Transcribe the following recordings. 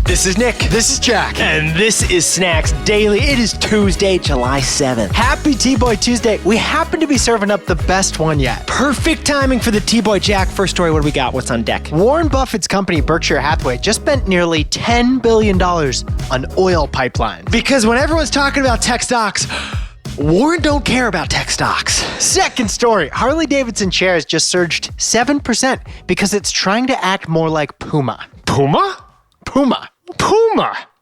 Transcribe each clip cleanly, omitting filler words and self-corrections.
This is Nick. This is Jack. And this is Snacks Daily. It is Tuesday, July 7th. Happy T-Boy Tuesday. We happen to be serving up the best one yet. Perfect timing for the T-Boy. Jack, first story, what do we got? What's on deck? Warren Buffett's company, Berkshire Hathaway, just spent nearly $10 billion on oil pipelines. Because when everyone's talking about tech stocks, Warren don't care about tech stocks. Second story, Harley-Davidson shares just surged 7% because it's trying to act more like Puma. Puma? Puma.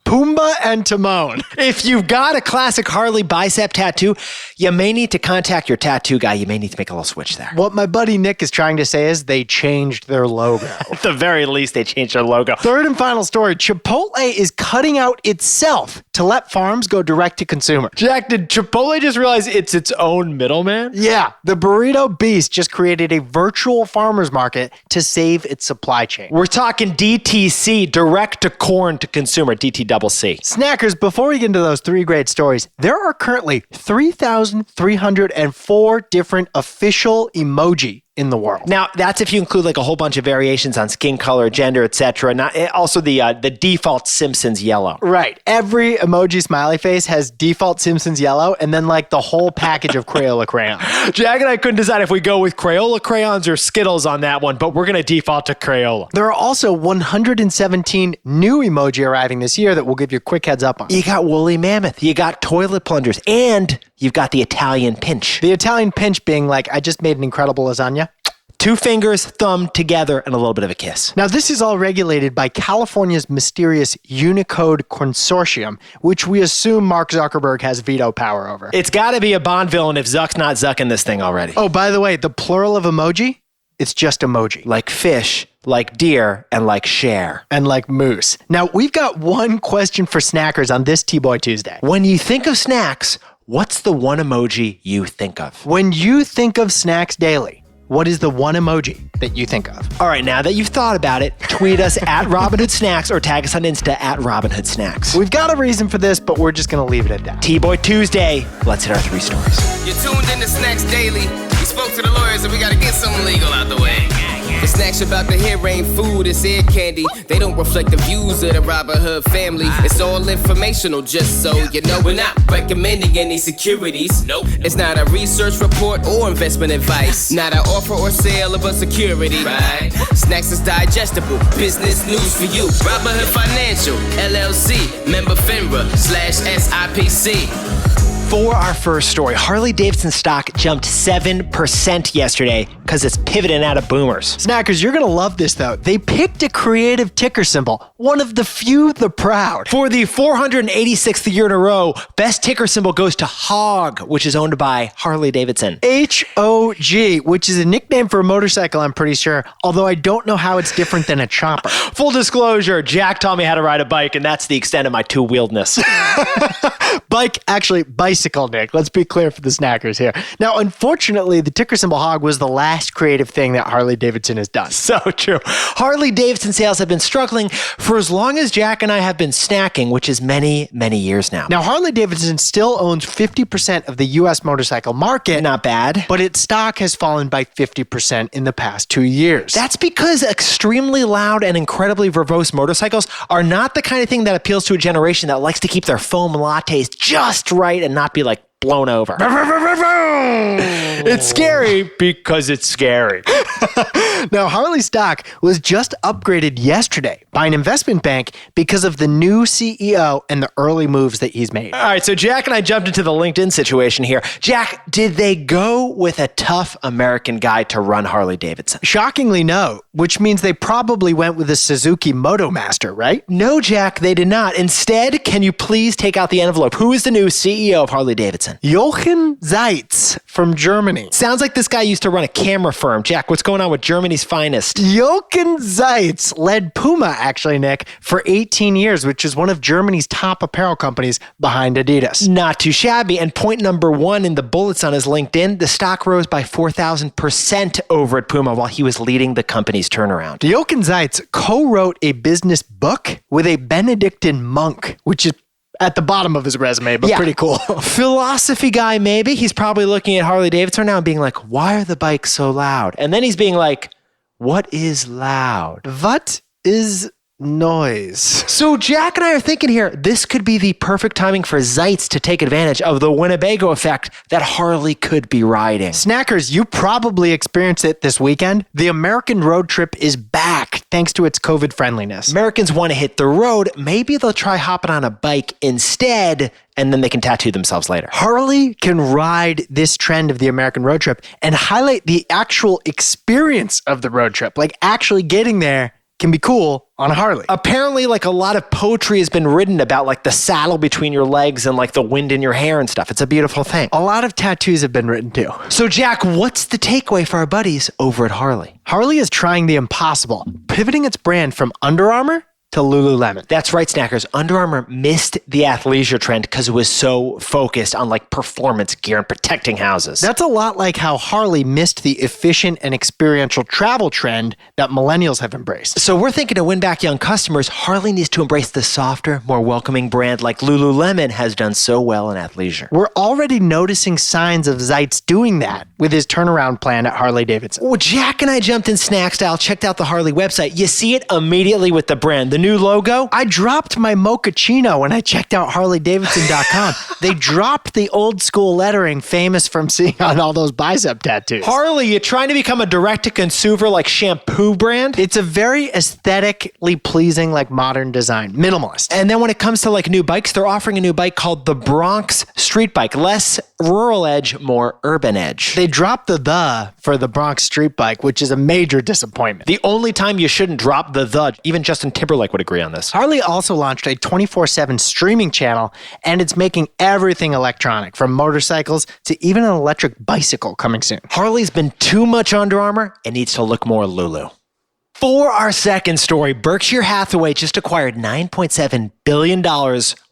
Pumbaa and Timon. If you've got a classic Harley bicep tattoo, you may need to contact your tattoo guy. You may need to make a little switch there. What my buddy Nick is trying to say is they changed their logo. At the very least, they changed their logo. Third and final story, Chipotle is cutting out itself to let farms go direct to consumer. Jack, did Chipotle just realize it's its own middleman? Yeah, the burrito beast just created a virtual farmer's market to save its supply chain. We're talking DTC, direct to corn to consumer, DTC. Snackers, before we get into those three great stories, there are currently 3,304 different official emoji in the world. Now, that's if you include like a whole bunch of variations on skin color, gender, etc. Also the default Simpsons yellow. Right. Every emoji smiley face has default Simpsons yellow and then like the whole package of Crayola crayons. Jack and I couldn't decide if we go with Crayola crayons or Skittles on that one, but we're going to default to Crayola. There are also 117 new emoji arriving this year that we'll give you a quick heads up on. You got woolly mammoth, you got toilet plungers, and you've got the Italian pinch. The Italian pinch being like, I just made an incredible lasagna. 2 fingers, thumb together, and a little bit of a kiss. Now, this is all regulated by California's mysterious Unicode Consortium, which we assume Mark Zuckerberg has veto power over. It's got to be a Bond villain if Zuck's not zucking this thing already. Oh, by the way, the plural of emoji, it's just emoji. Like fish, like deer, and like share. And like moose. Now, we've got one question for snackers on this T-Boy Tuesday. When you think of snacks, what's the one emoji you think of? When you think of Snacks Daily, what is the one emoji that you think of? All right, now that you've thought about it, tweet us at Robin Hood Snacks or tag us on Insta at Robin Hood Snacks. We've got a reason for this, but we're just going to leave it at that. T-Boy Tuesday. Let's hit our 3 stories. You're tuned into Snacks Daily. We spoke to the lawyers and we got to get something legal out the way. The snacks you're about to hear ain't food, it's ear candy. They don't reflect the views of the Robin Hood family. It's all informational, just so you know. We're not recommending any securities. Nope. It's not a research report or investment advice. Not an offer or sale of a security. Right. Snacks is digestible, business news for you. Robin Hood Financial, LLC, member FINRA/SIPC. For our first story, Harley-Davidson stock jumped 7% yesterday because it's pivoting out of boomers. Snackers, you're going to love this, though. They picked a creative ticker symbol, one of the few the proud. For the 486th year in a row, best ticker symbol goes to HOG, which is owned by Harley-Davidson. HOG, which is a nickname for a motorcycle, I'm pretty sure, although I don't know how it's different than a chopper. Full disclosure, Jack taught me how to ride a bike, and that's the extent of my two-wheeledness. Bicycle, Nick. Let's be clear for the snackers here. Now, unfortunately, the ticker symbol HOG was the last creative thing that Harley-Davidson has done. So true. Harley-Davidson sales have been struggling for as long as Jack and I have been snacking, which is many, many years now. Now, Harley-Davidson still owns 50% of the U.S. motorcycle market. Not bad. But its stock has fallen by 50% in the past 2 years. That's because extremely loud and incredibly verbose motorcycles are not the kind of thing that appeals to a generation that likes to keep their foam lattes just right and not be like blown over. It's scary because it's scary. Now, Harley stock was just upgraded yesterday by an investment bank because of the new CEO and the early moves that he's made. All right, so Jack and I jumped into the LinkedIn situation here. Jack, did they go with a tough American guy to run Harley-Davidson? Shockingly, no, which means they probably went with a Suzuki Motomaster, right? No, Jack, they did not. Instead, can you please take out the envelope? Who is the new CEO of Harley-Davidson? Jochen Zeitz from Germany. Sounds like this guy used to run a camera firm. Jack, what's going on with Germany's finest? Jochen Zeitz led Puma, actually, Nick, for 18 years, which is one of Germany's top apparel companies behind Adidas. Not too shabby. And point number 1 in the bullets on his LinkedIn, the stock rose by 4,000% over at Puma while he was leading the company's turnaround. Jochen Zeitz co-wrote a business book with a Benedictine monk, which is at the bottom of his resume, but pretty cool. Philosophy guy, maybe. He's probably looking at Harley-Davidson now and being like, why are the bikes so loud? And then he's being like, what is loud? What is noise. So Jack and I are thinking here, this could be the perfect timing for Zeitz to take advantage of the Winnebago effect that Harley could be riding. Snackers, you probably experienced it this weekend. The American road trip is back thanks to its COVID friendliness. Americans want to hit the road. Maybe they'll try hopping on a bike instead, and then they can tattoo themselves later. Harley can ride this trend of the American road trip and highlight the actual experience of the road trip. Like actually getting there can be cool on a Harley. Apparently, like a lot of poetry has been written about like the saddle between your legs and like the wind in your hair and stuff. It's a beautiful thing. A lot of tattoos have been written too. So Jack, what's the takeaway for our buddies over at Harley? Harley is trying the impossible, pivoting its brand from Under Armour to Lululemon. That's right, Snackers. Under Armour missed the athleisure trend because it was so focused on like performance gear and protecting houses. That's a lot like how Harley missed the efficient and experiential travel trend that millennials have embraced. So we're thinking to win back young customers, Harley needs to embrace the softer, more welcoming brand like Lululemon has done so well in athleisure. We're already noticing signs of Zeitz doing that with his turnaround plan at Harley-Davidson. Well, Jack and I jumped in snack style, checked out the Harley website. You see it immediately with the brand. The new logo. I dropped my mochaccino when I checked out HarleyDavidson.com. They dropped the old school lettering famous from seeing on all those bicep tattoos. Harley, you trying to become a direct-to-consumer like shampoo brand? It's a very aesthetically pleasing, like modern design, minimalist. And then when it comes to like new bikes, they're offering a new bike called the Bronx Street Bike. Less rural edge, more urban edge. They dropped the for the Bronx Street Bike, which is a major disappointment. The only time you shouldn't drop the, even Justin Timberlake would agree on this. Harley also launched a 24/7 streaming channel, and it's making everything electronic, from motorcycles to even an electric bicycle coming soon. Harley's been too much Under Armour and needs to look more Lulu. For our second story, Berkshire Hathaway just acquired $9.7 billion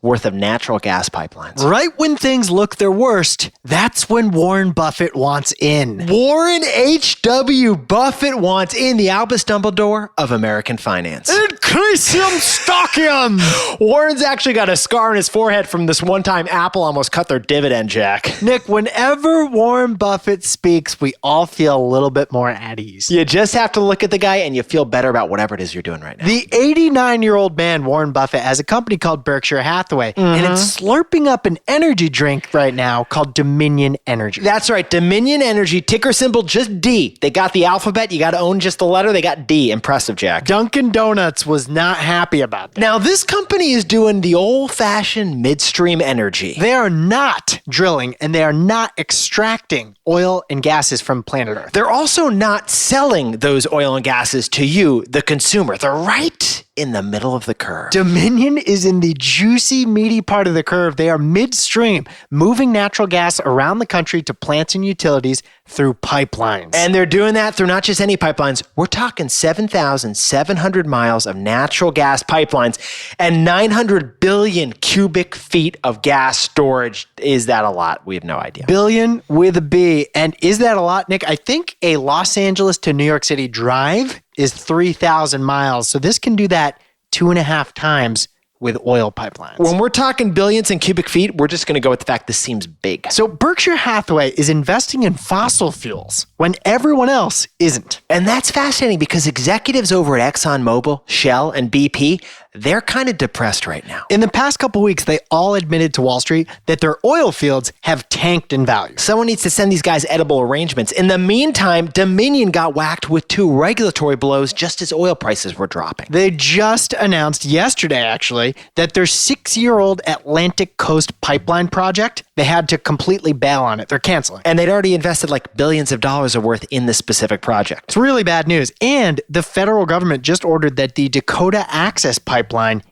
worth of natural gas pipelines. Right when things look their worst, that's when Warren Buffett wants in. Warren H.W. Buffett wants in, the Albus Dumbledore of American finance. Increase him, stock him! Warren's actually got a scar on his forehead from this one time Apple almost cut their dividend, Jack. Nick, whenever Warren Buffett speaks, we all feel a little bit more at ease. You just have to look at the guy and you feel better about whatever it is you're doing right now. The 89-year-old man, Warren Buffett, has a company called Berkshire Hathaway, and it's slurping up an energy drink right now called Dominion Energy. That's right, Dominion Energy, ticker symbol just D. They got the alphabet, you got to own just the letter, they got D. Impressive, Jack. Dunkin' Donuts was not happy about that. Now, this company is doing the old-fashioned midstream energy. They are not drilling and they are not extracting oil and gases from planet Earth. They're also not selling those oil and gases to you, the consumer. They're right in the middle of the curve. Dominion is in the juicy, meaty part of the curve. They are midstream, moving natural gas around the country to plants and utilities through pipelines. And they're doing that through not just any pipelines. We're talking 7,700 miles of natural gas pipelines and 900 billion cubic feet of gas storage. Is that a lot? We have no idea. Billion with a B. And is that a lot, Nick? I think a Los Angeles to New York City drive is 3,000 miles. So this can do that 2.5 times with oil pipelines. When we're talking billions in cubic feet, we're just going to go with the fact this seems big. So Berkshire Hathaway is investing in fossil fuels when everyone else isn't. And that's fascinating because executives over at ExxonMobil, Shell, and BP, they're kind of depressed right now. In the past couple weeks, they all admitted to Wall Street that their oil fields have tanked in value. Someone needs to send these guys edible arrangements. In the meantime, Dominion got whacked with 2 regulatory blows just as oil prices were dropping. They just announced yesterday, actually, that their 6-year-old Atlantic Coast Pipeline project, they had to completely bail on it. They're canceling. And they'd already invested like billions of dollars worth in this specific project. It's really bad news. And the federal government just ordered that the Dakota Access Pipeline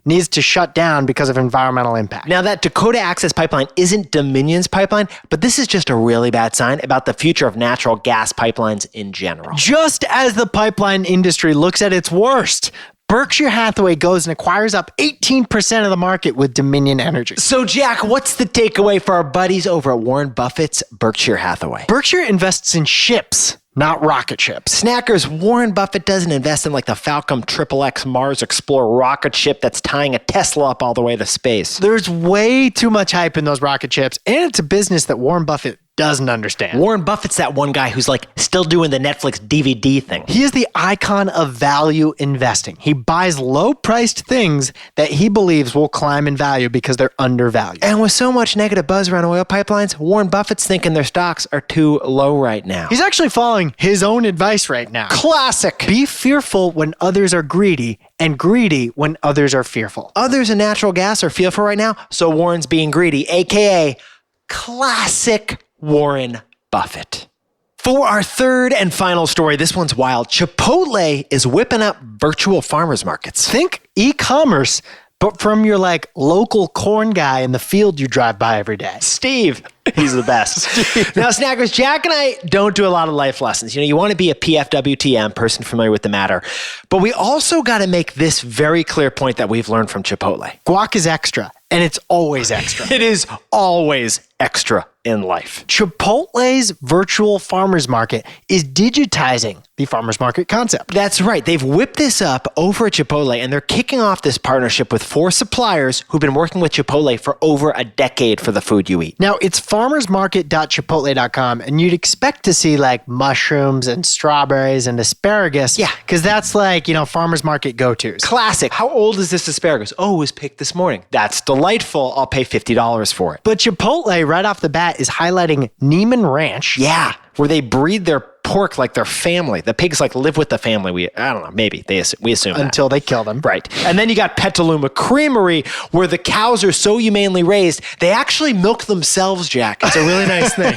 needs to shut down because of environmental impact. Now, that Dakota Access Pipeline isn't Dominion's pipeline, but this is just a really bad sign about the future of natural gas pipelines in general. Just as the pipeline industry looks at its worst, Berkshire Hathaway goes and acquires up 18% of the market with Dominion Energy. So, Jack, what's the takeaway for our buddies over at Warren Buffett's Berkshire Hathaway? Berkshire invests in ships, not rocket ships. Snackers, Warren Buffett doesn't invest in like the Falcon XXX Mars Explorer rocket ship that's tying a Tesla up all the way to space. There's way too much hype in those rocket ships, and it's a business that Warren Buffett doesn't understand. Warren Buffett's that one guy who's like still doing the Netflix DVD thing. He is the icon of value investing. He buys low-priced things that he believes will climb in value because they're undervalued. And with so much negative buzz around oil pipelines, Warren Buffett's thinking their stocks are too low right now. He's actually following his own advice right now. Classic. Be fearful when others are greedy, and greedy when others are fearful. Others in natural gas are fearful right now, so Warren's being greedy, aka classic Warren Buffett. For our third and final story, this one's wild. Chipotle is whipping up virtual farmers markets. Think e-commerce, but from your like local corn guy in the field you drive by every day. Steve. He's the best. Now, snackers, Jack and I don't do a lot of life lessons. You want to be a PFWTM, person familiar with the matter. But we also got to make this very clear point that we've learned from Chipotle. Guac is extra, and it's always extra. It is always extra in life. Chipotle's virtual farmers market is digitizing the farmers market concept. That's right. They've whipped this up over at Chipotle, and they're kicking off this partnership with 4 suppliers who've been working with Chipotle for over a decade for the food you eat. Now, it's farmersmarket.chipotle.com, and you'd expect to see like mushrooms and strawberries and asparagus. Yeah. Because that's like, farmers market go-tos. Classic. How old is this asparagus? Oh, it was picked this morning. That's delightful. I'll pay $50 for it. But Chipotle, right off the bat, is highlighting Neiman Ranch. Yeah, where they breed their pork like their family. The pigs like live with the family. I don't know, maybe we assume that. Until they kill them. Right. And then you got Petaluma Creamery, where the cows are so humanely raised, they actually milk themselves, Jack. It's a really nice thing.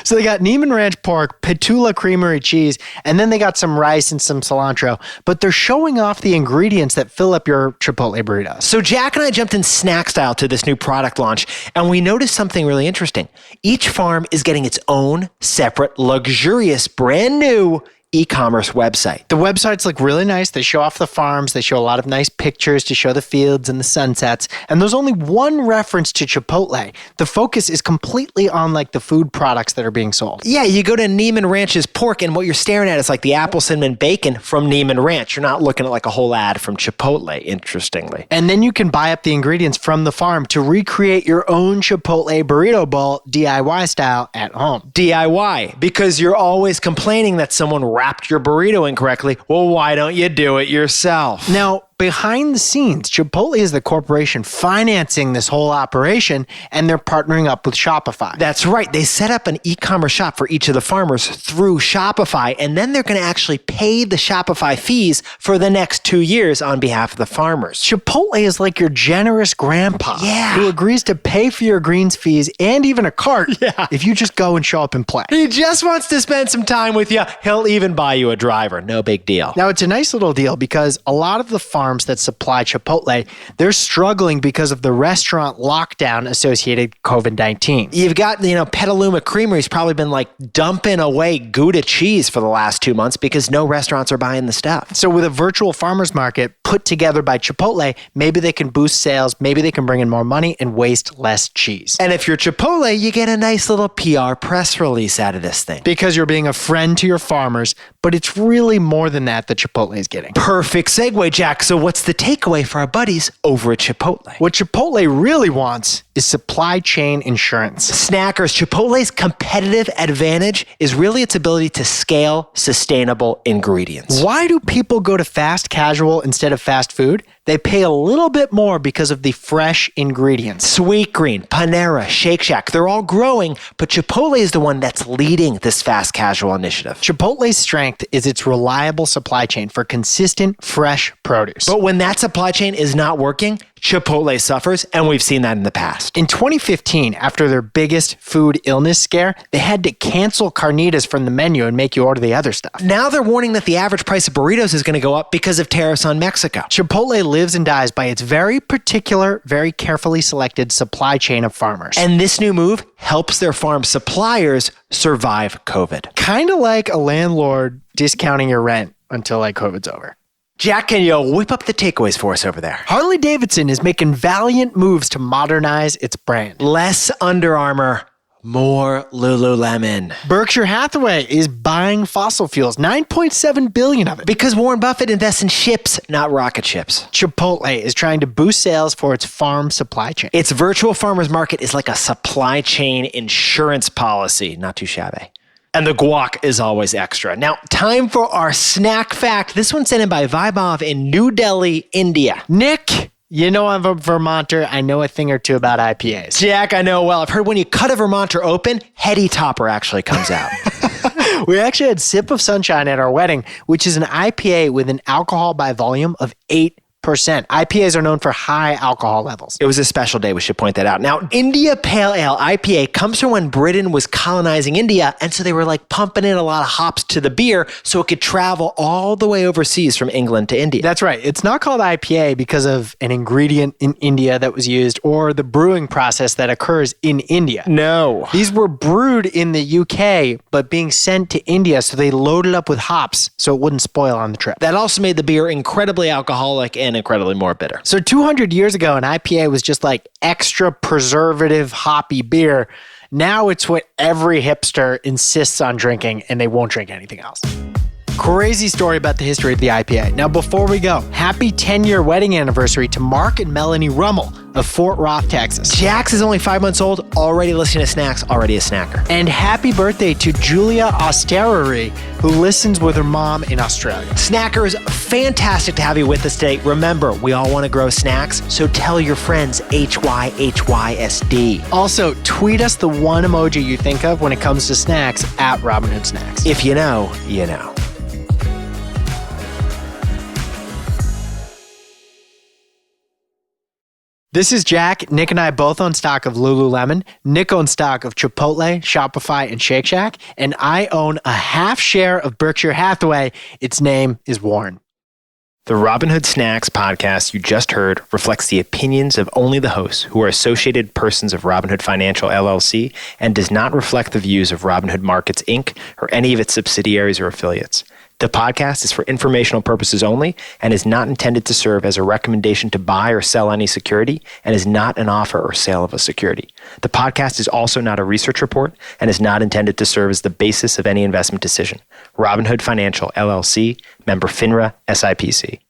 So they got Neiman Ranch pork, Petula Creamery cheese, and then they got some rice and some cilantro. But they're showing off the ingredients that fill up your Chipotle burritos. So Jack and I jumped in snack style to this new product launch, and we noticed something really interesting. Each farm is getting its own separate, luxurious, brand new e-commerce website. The websites look really nice. They show off the farms. They show a lot of nice pictures to show the fields and the sunsets. And there's only one reference to Chipotle. The focus is completely on like the food products that are being sold. Yeah, you go to Neiman Ranch's pork, and what you're staring at is like the apple cinnamon bacon from Neiman Ranch. You're not looking at like a whole ad from Chipotle, interestingly. And then you can buy up the ingredients from the farm to recreate your own Chipotle burrito bowl DIY style at home. DIY, because you're always complaining that someone wrapped your burrito incorrectly. Well, why don't you do it yourself? Now, behind the scenes, Chipotle is the corporation financing this whole operation, and they're partnering up with Shopify. That's right. They set up an e-commerce shop for each of the farmers through Shopify, and then they're going to actually pay the Shopify fees for the next 2 years on behalf of the farmers. Chipotle is like your generous grandpa who agrees to pay for your greens fees and even a cart if you just go and show up and play. He just wants to spend some time with you. He'll even buy you a driver. No big deal. Now, it's a nice little deal because a lot of the farms that supply Chipotle, they're struggling because of the restaurant lockdown associated COVID-19. You've got, Petaluma Creamery's probably been like dumping away Gouda cheese for the last 2 months because no restaurants are buying the stuff. So with a virtual farmers market put together by Chipotle, maybe they can boost sales, maybe they can bring in more money and waste less cheese. And if you're Chipotle, you get a nice little PR press release out of this thing. Because you're being a friend to your farmers, but it's really more than that Chipotle is getting. Perfect segue, Jack. So what's the takeaway for our buddies over at Chipotle? What Chipotle really wants is supply chain insurance. Snackers, Chipotle's competitive advantage is really its ability to scale sustainable ingredients. Why do people go to fast casual instead of fast food? They pay a little bit more because of the fresh ingredients. Sweet Green, Panera, Shake Shack, they're all growing, but Chipotle is the one that's leading this fast casual initiative. Chipotle's strength is its reliable supply chain for consistent, fresh produce. But when that supply chain is not working, Chipotle suffers, and we've seen that in the past. In 2015, after their biggest food illness scare, they had to cancel carnitas from the menu and make you order the other stuff. Now they're warning that the average price of burritos is going to go up because of tariffs on Mexico. Chipotle lives and dies by its very particular, very carefully selected supply chain of farmers. And this new move helps their farm suppliers survive COVID. Kind of like a landlord discounting your rent until COVID's over. Jack, can you whip up the takeaways for us over there? Harley-Davidson is making valiant moves to modernize its brand. Less Under Armour, More Lululemon. Berkshire Hathaway is buying fossil fuels, $9.7 billion of it. Because Warren Buffett invests in ships, not rocket ships. Chipotle is trying to boost sales for its farm supply chain. Its virtual farmers market is like a supply chain insurance policy. Not too shabby. And the guac is always extra. Now, time for our snack fact. This one's sent in by Vaibhav in New Delhi, India. Nick, you know I'm a Vermonter. I know a thing or two about IPAs. Jack, I know well. I've heard when you cut a Vermonter open, heady topper actually comes out. We actually had Sip of Sunshine at our wedding, which is an IPA with an alcohol by volume of 8%. IPAs are known for high alcohol levels. It was a special day. We should point that out. Now, India Pale Ale IPA comes from when Britain was colonizing India. And so they were like pumping in a lot of hops to the beer so it could travel all the way overseas from England to India. That's right. It's not called IPA because of an ingredient in India that was used or the brewing process that occurs in India. No. These were brewed in the UK, but being sent to India. So they loaded up with hops so it wouldn't spoil on the trip. That also made the beer incredibly alcoholic and incredibly more bitter. So 200 years ago, an IPA was just like extra preservative hoppy beer. Now it's what every hipster insists on drinking and they won't drink anything else. Crazy story about the history of the IPA. Now, before we go, happy 10-year wedding anniversary to Mark and Melanie Rummel of Fort Roth, Texas. Jax is only 5 months old, already listening to snacks, already a snacker. And happy birthday to Julia Osterary, who listens with her mom in Australia. Snackers, fantastic to have you with us today. Remember, we all want to grow snacks, so tell your friends HYHYSD. Also, tweet us the one emoji you think of when it comes to snacks at Robin Hood Snacks. If you know, you know. This is Jack. Nick and I both own stock of Lululemon. Nick owns stock of Chipotle, Shopify, and Shake Shack. And I own a half share of Berkshire Hathaway. Its name is Warren. The Robin Hood Snacks podcast you just heard reflects the opinions of only the hosts who are associated persons of Robin Hood Financial LLC and does not reflect the views of Robin Hood Markets, Inc. or any of its subsidiaries or affiliates. The podcast is for informational purposes only and is not intended to serve as a recommendation to buy or sell any security and is not an offer or sale of a security. The podcast is also not a research report and is not intended to serve as the basis of any investment decision. Robin Hood Financial LLC, member FINRA, SIPC.